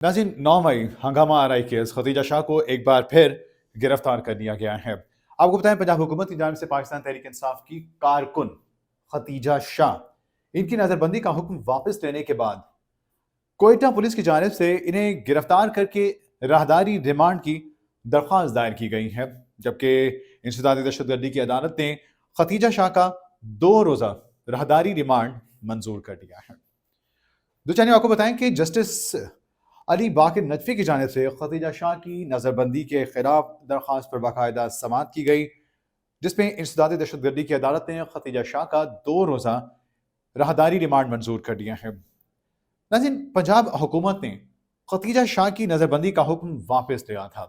नाज़रीन 9 मई हंगामा RI case Khadija Shah को एक बार फिर गिरफ्तार कर लिया गया है। आपको बताएं पंजाब हुकूमत की जानिब से पाकिस्तान तहरीक इंसाफ की कारकुन खतीजा शाह इनकी नजरबंदी का हुक्म वापस लेने के बाद कोयटा पुलिस की जानिब से इन्हें गिरफ्तार करके राहदारी रिमांड की दरख्वास्त दायर की गई है, जबकि इंसदादी दहशतगर्दी की अदालत ने खतीजा शाह का 2 रोज़ा राहदारी रिमांड मंजूर कर दिया है। दूसरी आपको बताएं कि जस्टिस अली बाकिर नदफी की जानिब से खतीजा शाह की नज़रबंदी के खिलाफ दरख्वास्त पर बाकायदा समाअत की गई, जिसमें इंसदादी दहशतगर्दी की अदालत ने खतीजा शाह का 2 रोज़ा राहदारी रिमांड मंजूर कर दिया है। नाज़रीन, पंजाब हुकूमत ने खतीजा शाह की नज़रबंदी का हुक्म वापस लिया था,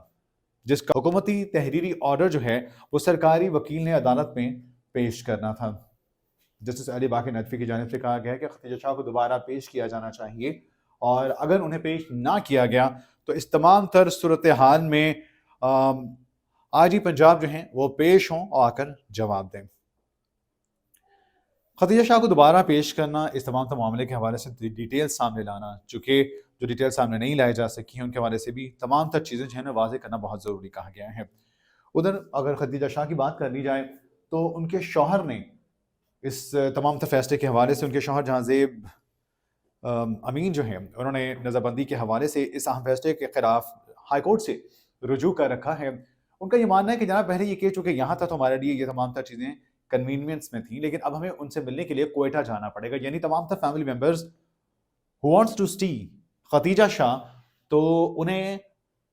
जिसका हुकूमती तहरीरी ऑर्डर जो है वो सरकारी वकील ने अदालत में पेश करना था। जस्टिस अली बाकिर नदफी की जानिब से कहा गया है कि खतीजा शाह को दोबारा पेश किया जाना चाहिए और अगर उन्हें पेश ना किया गया तो इस तमाम तर सूरत हाल में आज ही पंजाब जो हैं वो पेश हों और आकर जवाब दें। खतीजा शाह को दोबारा पेश करना, इस तमाम तर मामले के हवाले से डिटेल सामने लाना, चूँकि जो डिटेल सामने नहीं लाई जा सकी हैं उनके हवाले से भी तमाम तर चीज़ें जो है ना वाज़ेह करना बहुत ज़रूरी कहा गया है। उधर अगर खतीजा शाह की बात कर ली जाए तो उनके शौहर ने इस तमाम तर फैसले के हवाले से, उनके शौहर जहांज़ेब अमीन जो हैं उन्होंने नज़रबंदी के हवाले से इस अहम फैसले के खिलाफ हाई कोर्ट से रुजू कर रखा है। उनका ये मानना है कि जनाब पहले ये केस चूँकि यहाँ था तो हमारे लिए ये तमाम तर चीज़ें कन्वीनियंस में थी, लेकिन अब हमें उनसे मिलने के लिए कोयटा जाना पड़ेगा, यानी तमाम तर family members who wants to see Khatija Shah तो उन्हें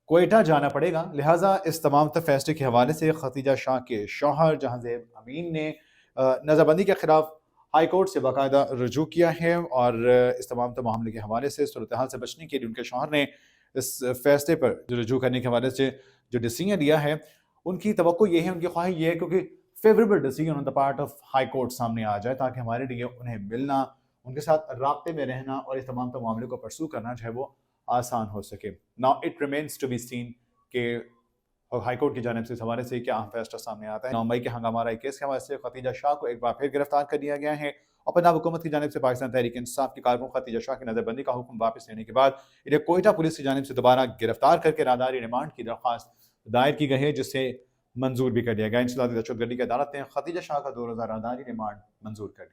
कोयटा जाना पड़ेगा। लिहाजा इस तमाम तर फैसले के हवाले से खतीजा शाह के शौहर जहांज़ेब अमीन ने नज़रबंदी के खिलाफ हाई कोर्ट से बाकायदा रुजू किया है और इस तमाम तर मामले के हवाले से सूरत हाल से बचने के लिए उनके शौहर ने इस फैसले पर रुजू करने के हवाले से जो डिसीजन लिया है, उनकी तवक्को ये है, उनकी ख्वाहिश ये है क्योंकि favourable decision on the part of high court सामने आ जाए, ताकि हमारे लिए उन्हें मिलना, उनके साथ राब्ते में रहना और इस तमाम तर मामले को परसू करना जो है वो आसान हो सके। Now it remains to be seen कि हाई कोर्ट की जानिब से इस हवाले से क्या अहम फैसला सामने आता है। 9 मई के हंगामा आरआई केस के हवाले से खतीजा शाह को एक बार फिर गिरफ्तार कर लिया गया है और पंजाब हुकूमत की जानिब से पाकिस्तान तहरीक इंसाफ की कारकुन खतीजा शाह की नज़रबंदी का हुक्म वापस लेने के बाद इन्हें कोयटा पुलिस की जानिब से दोबारा गिरफ्तार करके राहदारी रिमांड की दरख्वास्त दायर की गई है, जिससे मंजूर भी कर लिया गया। इंसदादी दहशतगर्दी की अदालत ने खतीजा शाह का 2 रोज़ा राहदारी रिमांड मंजूर कर दिया।